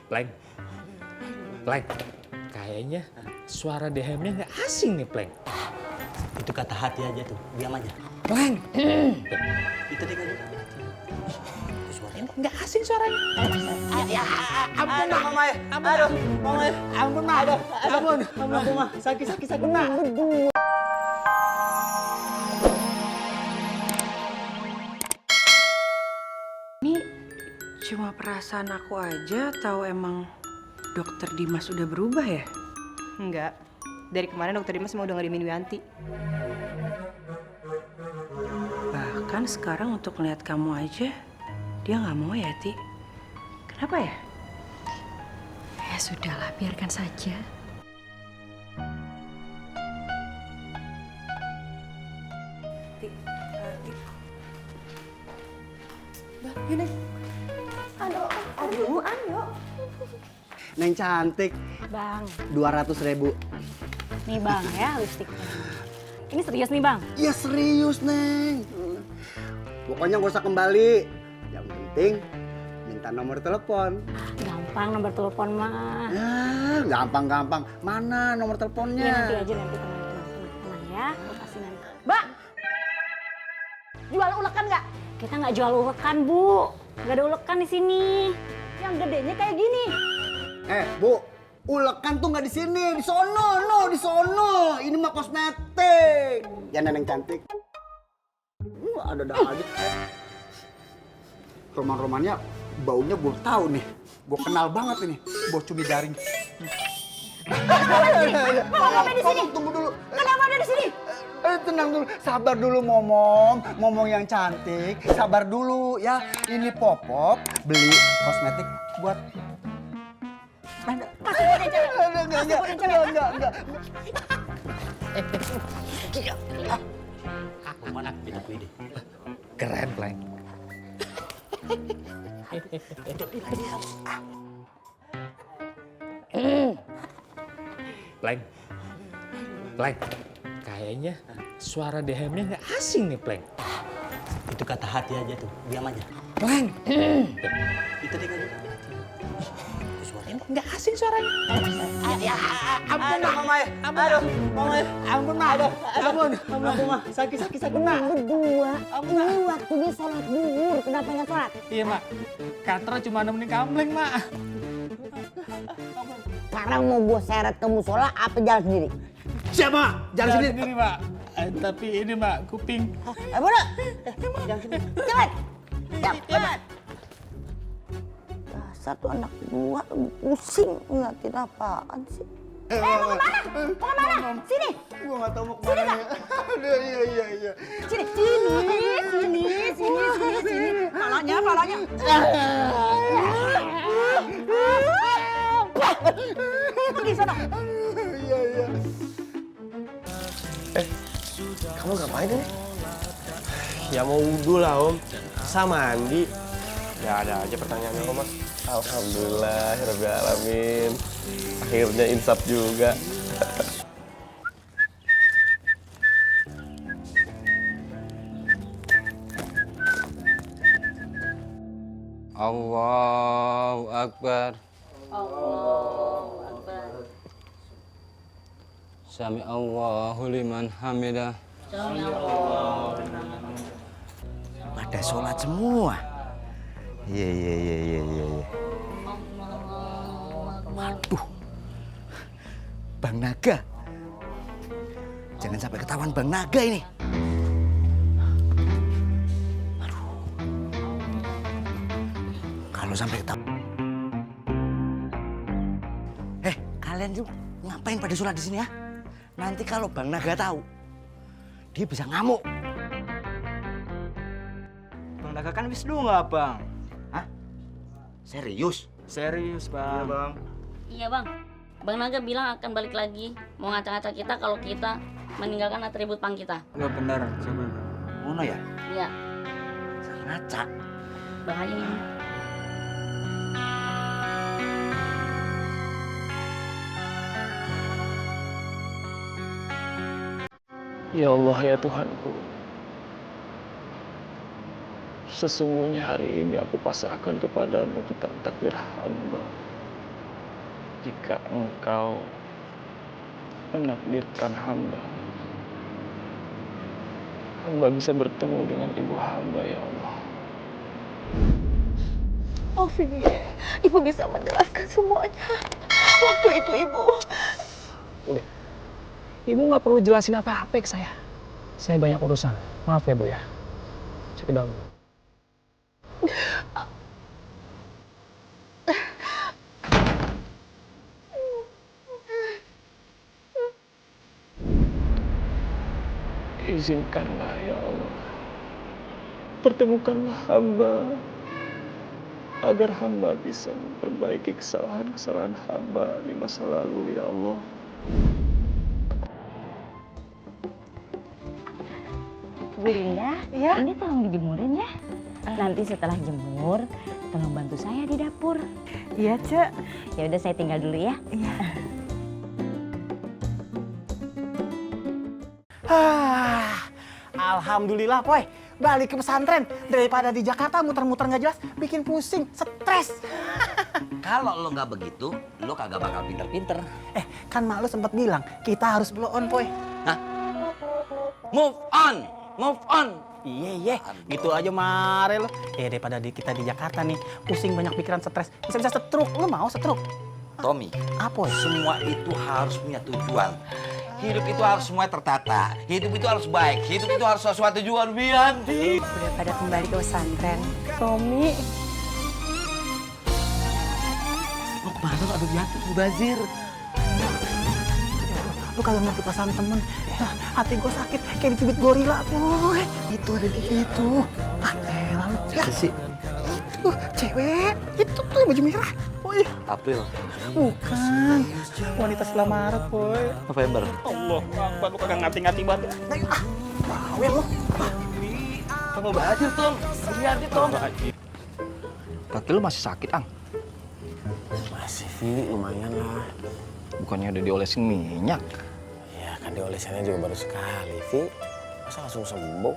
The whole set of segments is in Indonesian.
Pleng, Pleng, kayaknya suara DM-nya nggak asing nih, Pleng. Itu kata hati aja tuh, diam aja. Pleng, Itu dia kan. ini nggak asing suaranya. Ya, ampun mama ya. Aduh, mama ya. Ampun mah. Ampun, ampun mah. Sakit mah. Ini cuma perasaan aku aja, tahu emang dokter Dimas udah berubah ya? Enggak. Dari kemarin dokter Dimas mau udah ngirimin Wianti. Bahkan sekarang untuk ngeliat kamu aja, dia nggak mau ya, Ti. Kenapa ya? Ya sudahlah, biarkan saja. Neng cantik. Bang, 200.000. nih bang ya lipstiknya. Ini serius nih bang? Ya serius, Neng. Pokoknya gak usah kembali. Yang penting minta nomor telepon. Gampang nomor telepon mah. Ya, gampang-gampang. Mana nomor teleponnya? Iya nanti aja nanti tenang ya. Aku kasih nanti. Mbak, jual ulekan nggak? Kita nggak jual ulekan bu. Nggak ada ulekan di sini. Yang gedenya kayak gini. Bu, ulekan tuh nggak di sini, di sono, di sono. Ini mah kosmetik. Ya Neneng cantik. Ada aja. Roman-romannya baunya gue tahu nih. Gue kenal banget ini. Bau cumi garing. Kenapa di sini? Tunggu dulu. Kenapa ada di sini? Tenang dulu, sabar dulu momong yang cantik, sabar dulu ya. Ini Popop beli kosmetik buat enggak. Mana itu ide? Keren, Pleng. Pleng, Pleng, kayaknya suara DM-nya nggak asing nih, Pleng. Itu kata hati aja tuh, diam aja. Pleng, Itu dia kan. ini nggak asing suaranya. Ya, ampun mama ya. Aduh, mama ya. Ampun mah. Ampun, mah. Sakit mah. Berdua, ini waktunya sholat zuhur. Kenapa nggak sholat? Iya, Mak. Katro cuma nemenin kampleng, Mak. Sekarang mau gue seret ke musola apa jalan sendiri? Siapa? Jangan sini. Sendiri, Mak. Tapi ini, Mak, kuping. Bodoh! Cepat! Cepat! Dasar tuh anak gua pusing ngeliatin apaan sih. Mau kemana? Mau kemana? Sini! Gua nggak tahu mau kemana. Aduh, iya. Sini! Sini! Palanya! Pergi sana! Iya. Kamu ngapain ini? Ya mau wudhu lah om, sama mandi. Ya ada aja pertanyaannya om mas. Alhamdulillah, rabbil alamin. Akhirnya insaf juga. Allahu Akbar. Sami Allahu liman hamidah. Pada sholat semua. Iya. Waduh. Bang Naga. Jangan sampai ketahuan Bang Naga ini. Aduh. Kalau sampai ketahuan. Kalian tuh ngapain pada sholat di sini ya? Nanti kalau Bang Naga tahu, dia bisa ngamuk. Bang Naga kan wis nggak bang? Hah? Serius? Serius bang. Iya bang. Iya bang, Bang Naga bilang akan balik lagi mau ngacak-ngacak kita kalau kita meninggalkan atribut pang kita. Nggak benar, coba. Ngono ya? Iya, Ngacak. bahaya ini. Ya Allah ya Tuhanku, sesungguhnya hari ini aku pasrahkan kepadamu tentang takdir hamba. jika Engkau menakdirkan hamba bisa bertemu dengan ibu hamba, ya Allah. Ovi, ibu bisa menjelaskan semuanya. Waktu itu ibu. Udah. Ibu nggak perlu jelasin apa-apa ke saya. Saya banyak urusan. Maaf ya, Bu ya. Saya ke dalam. Izinkanlah ya Allah, pertemukanlah hamba agar hamba bisa memperbaiki kesalahan-kesalahan hamba di masa lalu, ya Allah. Bu Linda, ya? Ini tolong dijemurin ya. Nanti setelah jemur, tolong bantu saya di dapur. Iya, Cek. Ya udah saya tinggal dulu ya. Iya. Alhamdulillah, Poy. Balik ke pesantren. Daripada di Jakarta muter-muter nggak jelas, bikin pusing, stres. Kalau lo nggak begitu, lo kagak bakal pinter-pinter. Kan mak lo sempat bilang, kita harus blow on, Poy. Hah? Move on! Move on! Iya, gitu aja mare lo. Daripada kita di Jakarta nih, pusing banyak pikiran, stres. Bisa-bisa stroke. Lo mau stroke? Tommy, apa? Semua itu harus punya tujuan. Hidup itu harus semua tertata. Hidup itu harus baik. Hidup itu harus sesuatu tujuan, Wianti. Udah pada kembali ke pesantren. Tommy. Lo kemana lo? Ada Wianti, Bazir. Lu kagak ngerti perasaan temen. Hati gue sakit kayak dicubit gorila, Boy. Itu ada di situ. Elah lu. Ya. Sih. Itu cewek. Itu tuh baju merah. Boy. April. Bukan. Wanita setelah Maret, Boy. November. Allah, Akbar, lu kagak ngerti-ngerti banget. Mau ya lu. Kamu Bazir, Tom. Wianti, Tom. Kaki lu masih sakit, Ang? Masih, Vi, lumayan lah. Bukannya udah diolesin minyak? Ya kan diolesannya juga baru sekali, Vi. Masa langsung sembuh?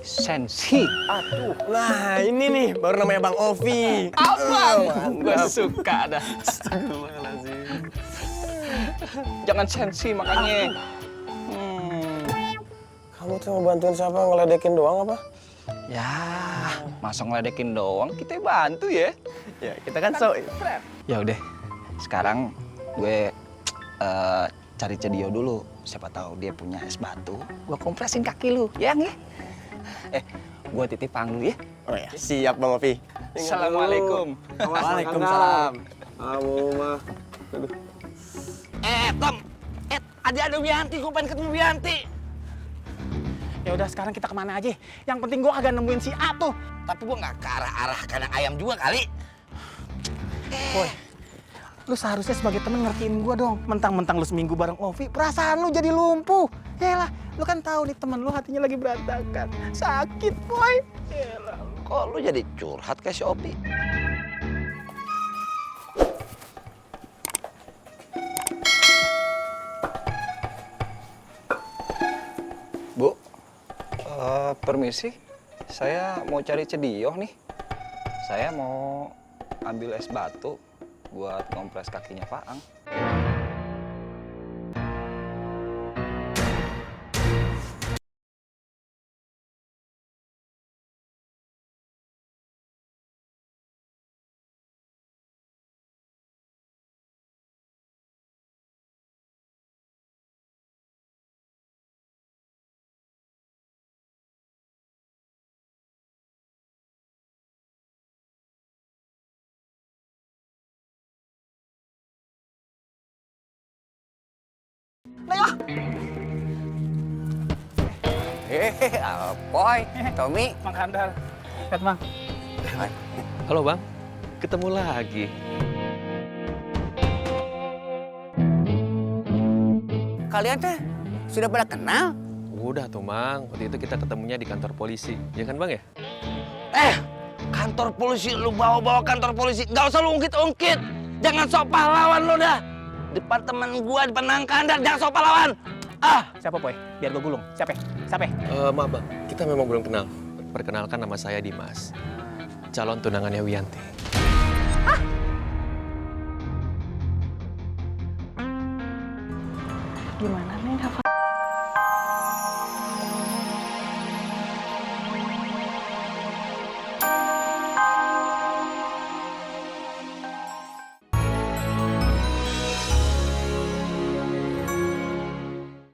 Sensi. Aduh, nah ini nih baru namanya Bang Ovi. Abang, gue suka dah. Jangan sensi makanya. Kamu tuh mau bantuin siapa, ngeledekin doang apa? Ya, masa ngeledekin doang, kita bantu ya. Ya, kita kan so. Ya udah, sekarang gue cari Cedio dulu. Siapa tahu dia punya es batu. Gue kompresin kaki lu, ya nggak? Gue titip Pang dulu ya. Oh ya, siap Bang Ovi. Assalamualaikum. Waalaikumsalam. Kamu mah. Tom. Ada Wianti, gue pengen ketemu Wianti. Ya udah sekarang kita kemana aja? Yang penting gua agak nemuin si A tuh. Tapi gue nggak ke arah kandang ayam juga kali. Boy, lu seharusnya sebagai temen ngertiin gua dong. Mentang-mentang lu seminggu bareng Ovi, perasaan lu jadi lumpuh. Yalah, lu kan tahu nih temen lu hatinya lagi berantakan. Sakit, Boy. Yalah. Kok lu jadi curhat kayak si Opi? Bu, permisi. Saya mau cari Cedio nih. Saya mau ambil es batu buat kompres kakinya Faang. Boy, Tommy. Mang Kandar. Lihat, Mang. Halo Bang, ketemu lagi. Kalian teh sudah pada kenal? Udah tuh Mang, waktu itu kita ketemunya di kantor polisi. Ya kan Bang ya? Kantor polisi, lu bawa-bawa kantor polisi. Gak usah lu ungkit-ungkit. Jangan sok pahlawan lu dah. Depan temen gua, depan Mang Kandar, jangan sok pahlawan. Siapa, Boy? Biar gua gulung. Siapa? Siapa? Maaf Bang, kita memang belum kenal. Perkenalkan nama saya Dimas, calon tunangannya Wianti. Gimana nih, Dava?